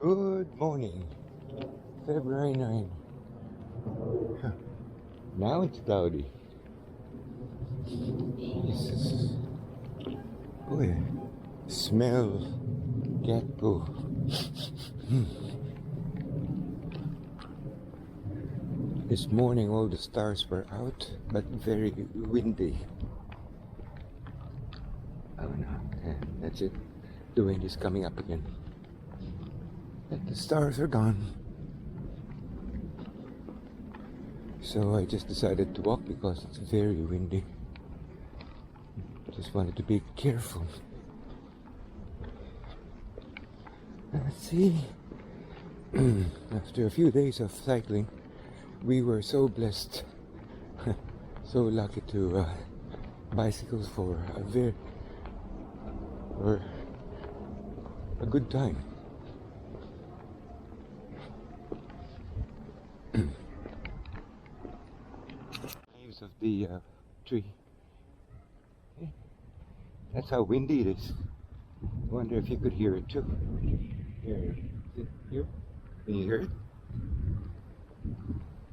Good morning, February 9. Now it's cloudy. Jesus. Boy, smell cat poo. This morning all the stars were out, but very windy. Oh no, that's it. The wind is coming up again. The stars are gone. So I just decided to walk because it's very windy. Just wanted to be careful. Let's see. After a few days of cycling, we were so blessed, so lucky to bicycle for a good time. Leaves of the tree. That's how windy it is. I wonder if you could hear it too. Here, here. Can you hear it?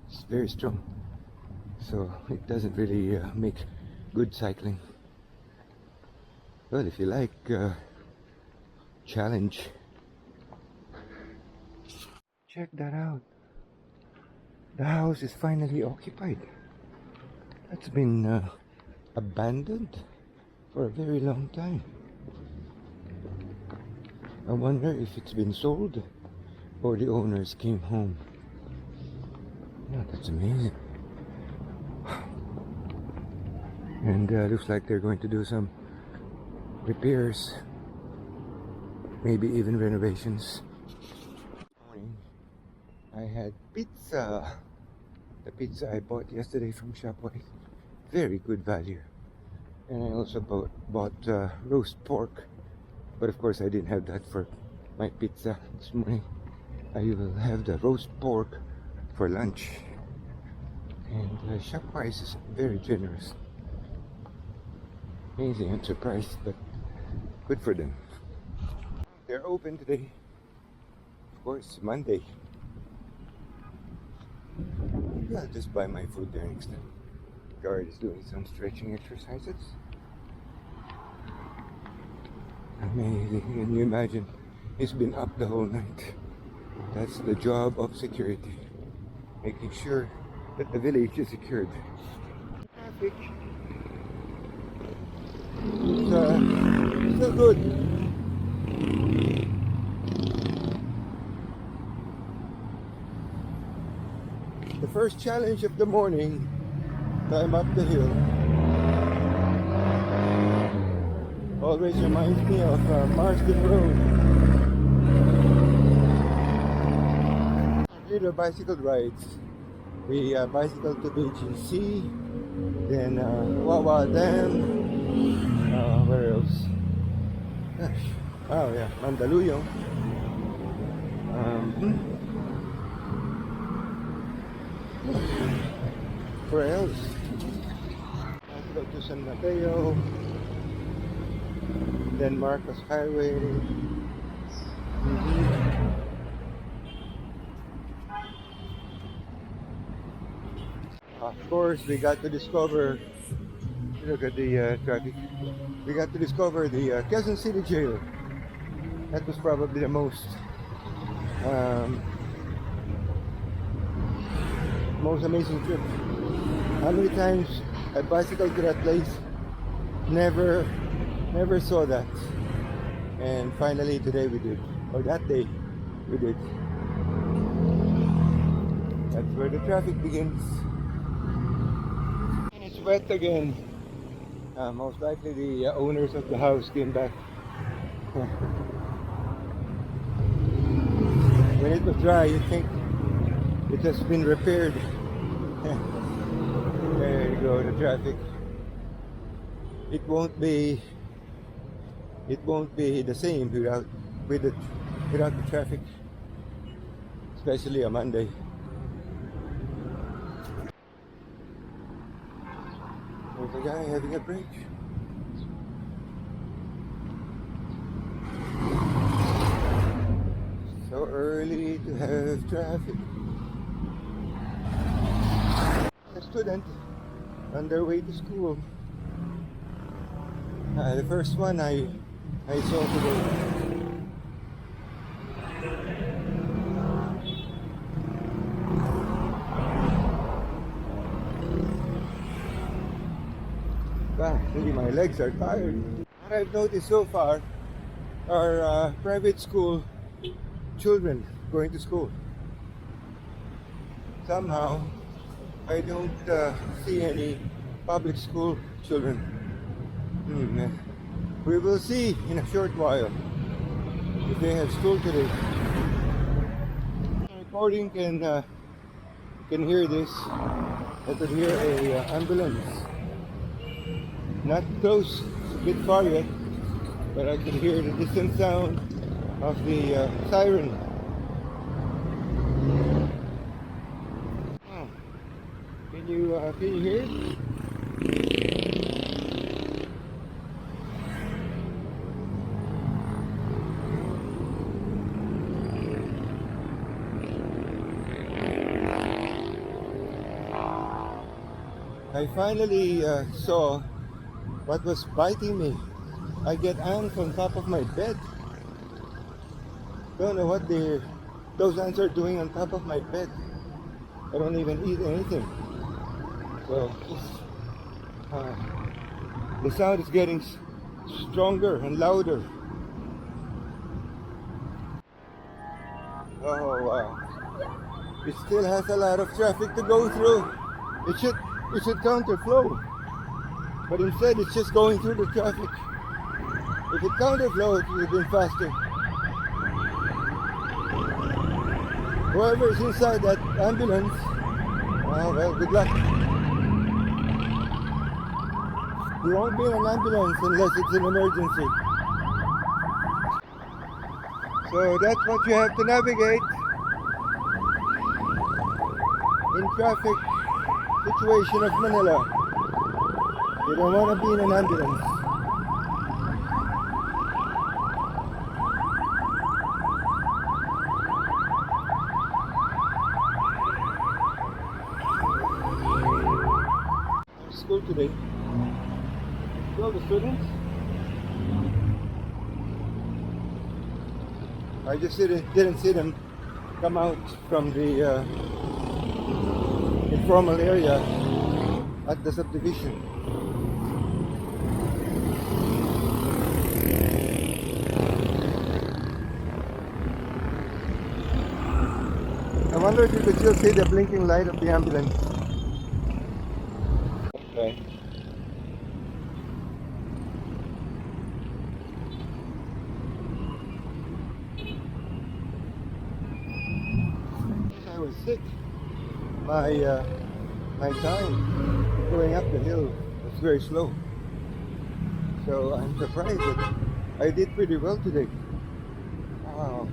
It's very strong, so it doesn't really make good cycling. Well, if you like challenge, check that out. The house is finally occupied. That's been abandoned for a very long time. I wonder if it's been sold or the owners came home. Yeah, that's amazing. And looks like they're going to do some repairs, maybe even renovations. This morning I had pizza. The pizza I bought yesterday from Shopway. Very good value. And I also bought roast pork. But of course I didn't have that for my pizza this morning. I will have the roast pork for lunch. And Shopway is very generous. Amazing, I'm surprised, but good for them. They're open today. Of course, Monday. Maybe I'll just buy my food there next time. Guard is doing some stretching exercises. Amazing. Can you imagine? He's been up the whole night. That's the job of security. Making sure that the village is secured. Traffic. It's still good. The first challenge of the morning, climb up the hill. Always reminds me of Marsden Road. Little bicycle rides. We bicycled to BGC, then Wawa Dam. Where else? Oh yeah, Mandaluyong. Where else? Go to San Mateo, then Marcos Highway. Of course, we got to discover. Look at the traffic. We got to discover the Quezon City Jail. That was probably the most amazing trip. How many times I bicycled to that place? Never saw that. And finally today we did. Or that day we did. That's where the traffic begins. And it's wet again. Most likely the owners of the house came back. When it was dry, you think it has been repaired. There you go, the traffic. It won't be the same without the traffic, especially on Monday. There's a guy having a break. So early to have traffic. A student on their way to school. The first one I saw today. Really, my legs are tired. What I've noticed so far are private school children going to school. Somehow, I don't see any public school children. We will see in a short while if they have school today. Recording can hear this. I could hear a ambulance. Not close, it's a bit far yet, but I could hear the distant sound of the siren. Can you hear it? I finally saw what was biting me. I get ants on top of my bed. Don't know what those ants are doing on top of my bed. I don't even eat anything. So the sound is getting stronger and louder. Oh wow! It still has a lot of traffic to go through. It should counterflow, but instead it's just going through the traffic. If it counterflowed, it would have been faster. Whoever is inside that ambulance, well, good luck. You won't be in an ambulance unless it's an emergency. So that's what you have to navigate in traffic situation of Manila. You don't want to be in an ambulance. School today. Well, the students. I just didn't see them come out from the informal area at the subdivision. I wonder if you could still see the blinking light of the ambulance. Okay. I was sick. My time going up the hill was very slow. So I'm surprised that I did pretty well today. Wow.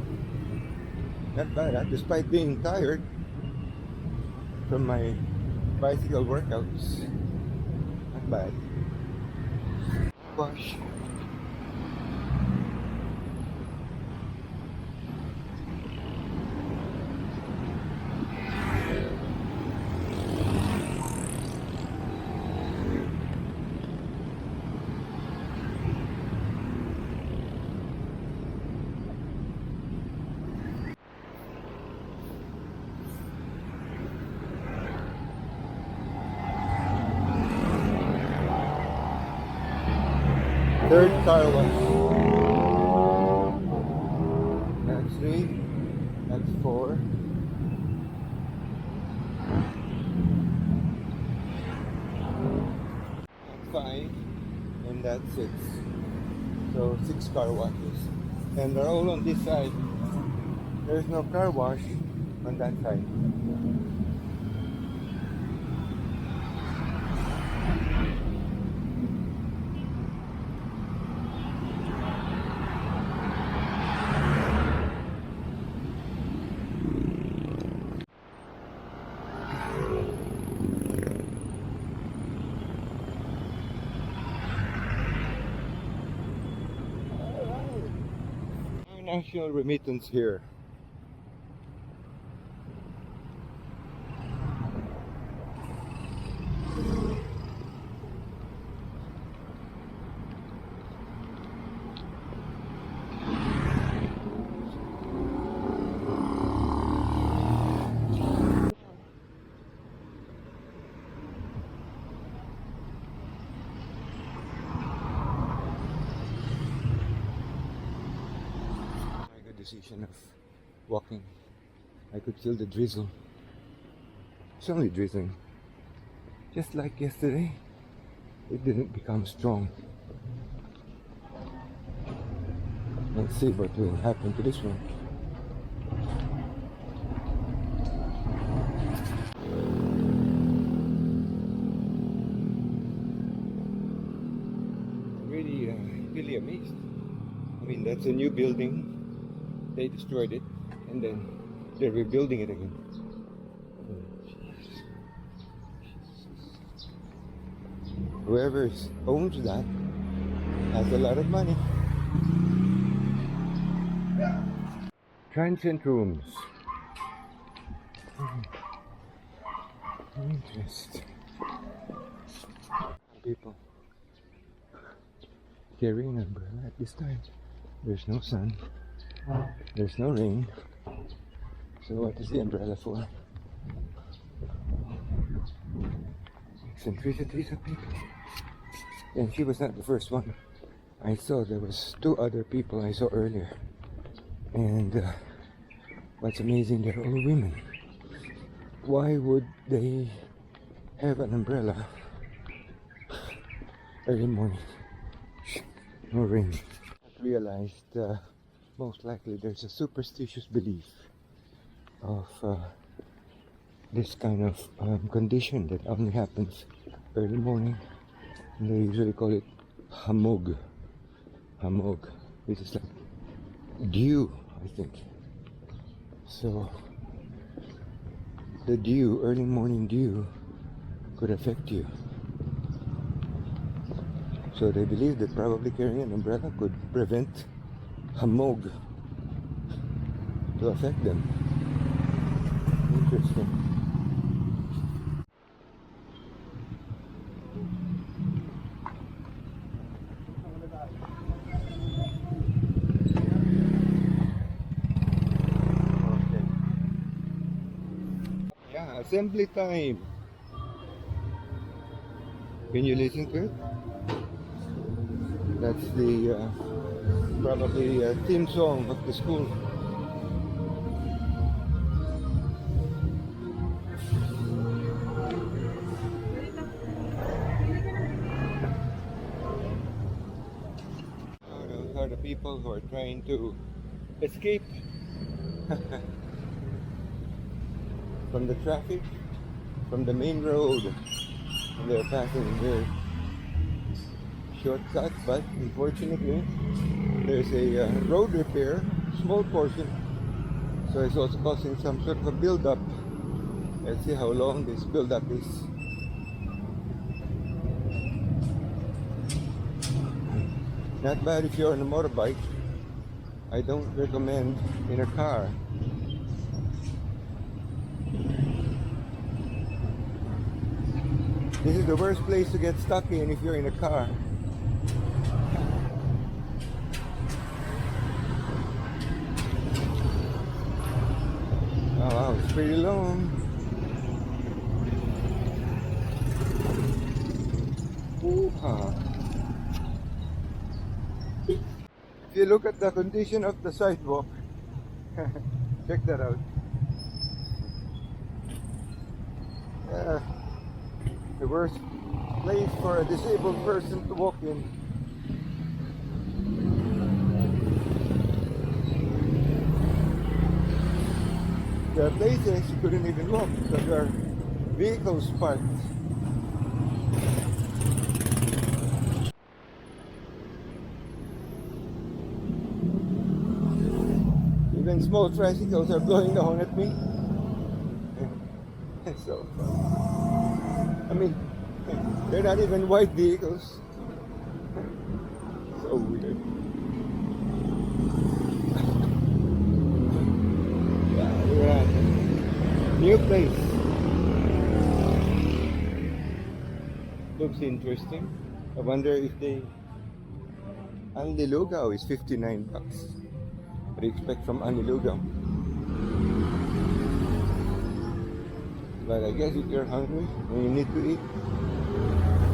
Not bad, despite being tired from my bicycle workouts. Not bad. Gosh. Third car wash. That's 3. That's 4. That's 5. And that's 6. So 6 car washes. And they're all on this side. There's no car wash on that side. National remittance here. position of walking. I could feel the drizzle. It's only drizzling. Just like yesterday, it didn't become strong. Let's see what will happen to this one. Really amazed. I mean, that's a new building. They destroyed it, and then they're rebuilding it again. Whoever owns that has a lot of money. Transient rooms. Interest. People carrying an umbrella at this time. There's no sun. There's no rain. So what is the umbrella for? Eccentricities of people. And she was not the first one. I saw there was 2 other people I saw earlier. And what's amazing, they're all women. Why would they have an umbrella early morning? No rain. I realized most likely there's a superstitious belief of this kind of condition that only happens early morning. And they usually call it hamog. Hamog, which is like dew, I think. So the dew, early morning dew, could affect you. So they believe that probably carrying an umbrella could prevent hamog to affect them. Interesting. Okay. Yeah, assembly time. Can you listen to it? That's the probably theme song of the school. Those are the people who are trying to escape from the traffic, from the main road. And they're passing their shortcut, but unfortunately there's a road repair, small portion, so it's also causing some sort of a build-up. Let's see how long this build-up is. Not bad if you're on a motorbike. I don't recommend in a car. This is the worst place to get stuck in if you're in a car. Oh wow, it's pretty long. Ooh-ha. If you look at the condition of the sidewalk, check that out. The worst place for a disabled person to walk in. There are places you couldn't even walk because there are vehicles parked. Even small tricycles are blowing the horn at me. So, I mean, they're not even white vehicles. So weird. New place. Looks interesting. I wonder if they... Anilugao is $59. What do you expect from Anilugao? But I guess if you're hungry and you need to eat,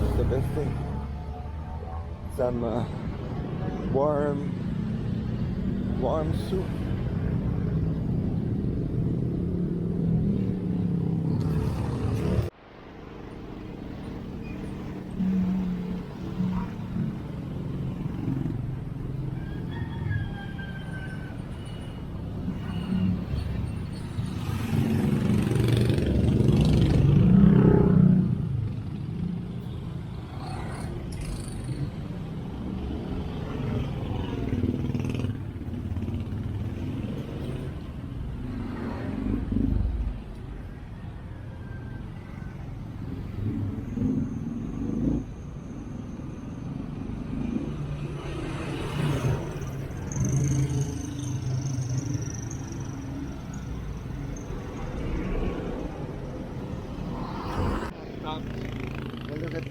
it's the best thing. Some warm soup.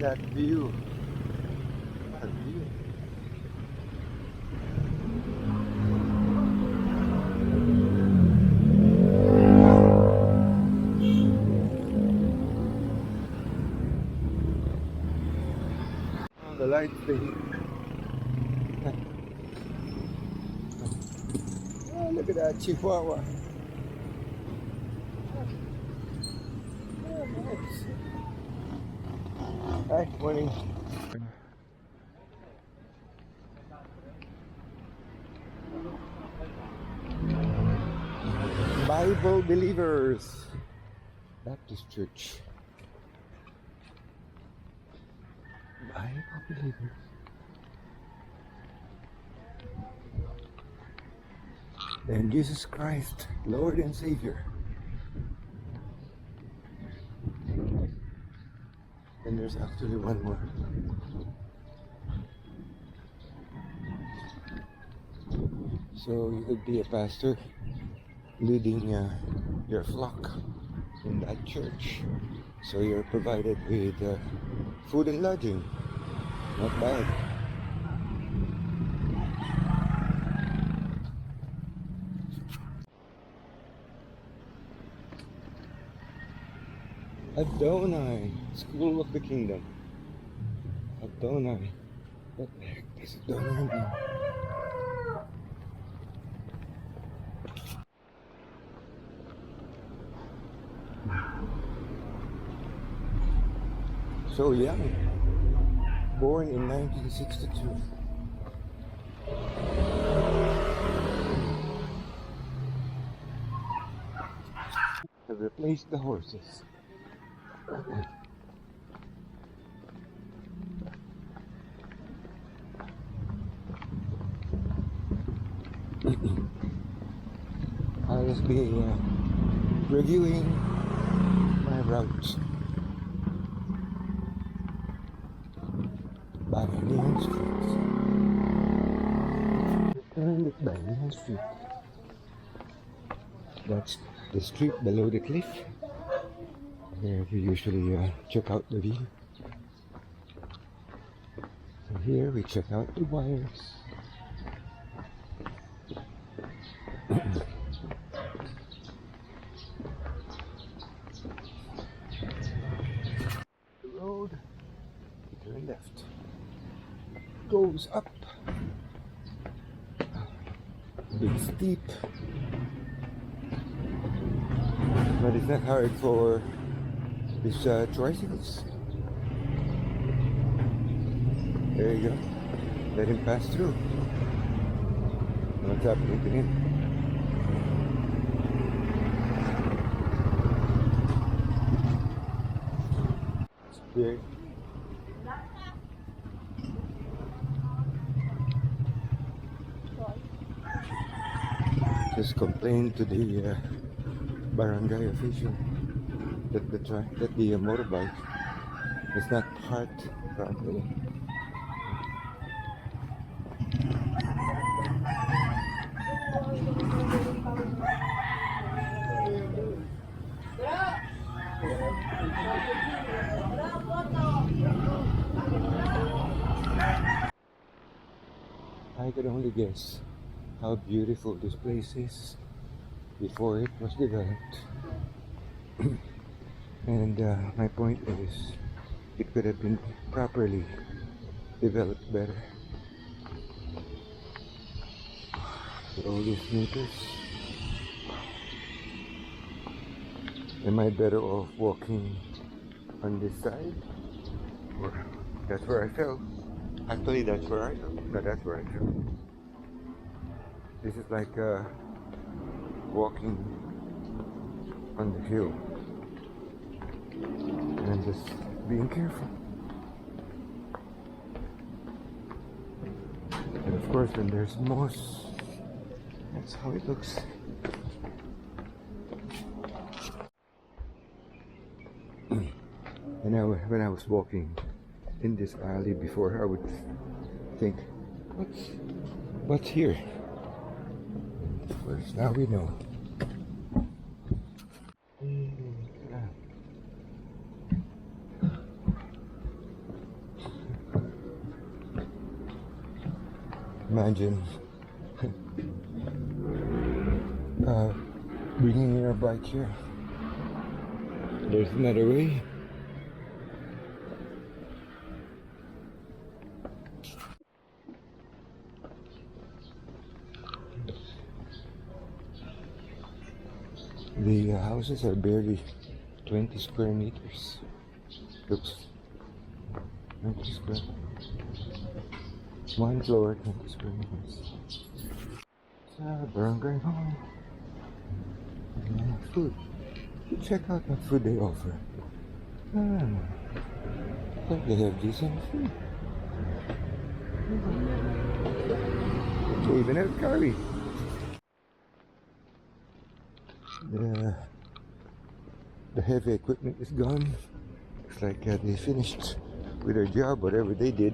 that view. That view. Oh, the light thing. Oh, look at that Chihuahua. Oh, nice. Hi, morning. Bible Believers Baptist Church. Bible Believers. And Jesus Christ, Lord and Savior. And there's actually one more. So you could be a pastor leading your flock in that church. So you're provided with food and lodging. Not bad. Adonai, School of the Kingdom. Adonai. What the heck does Adonai mean? So young. Born in 1962. Have replaced the horses. I'll just be reviewing my route by Neon Street. Turned it by Neon Street. That's the street below the cliff, where we usually check out the view. So here we check out the wires. The road, we turn left, goes up. Big steep, but it's not hard for these tricycles. There you go. Let him pass through. What's happening to him? It's big. Just complained to the barangay official that the motorbike is not parked properly. I could only guess how beautiful this place is before it was developed. And my point is, it could have been properly developed better. With all these meters. Am I better off walking on this side? Or that's where I fell. Actually, that's where I fell. No, that's where I fell. This is like walking on the hill. And just being careful. And of course, when there's moss, that's how it looks. And when I was walking in this alley before, I would think, what's here? And of course, now we know. imagine bringing your bike here. There's another way. The houses are barely 20 square meters. Looks 20 square. One floor, 20 square meters. Barangay home. Food. Check out what food they offer. But they have decent food. They even have curry. The heavy equipment is gone. Looks like they finished with their job, whatever they did.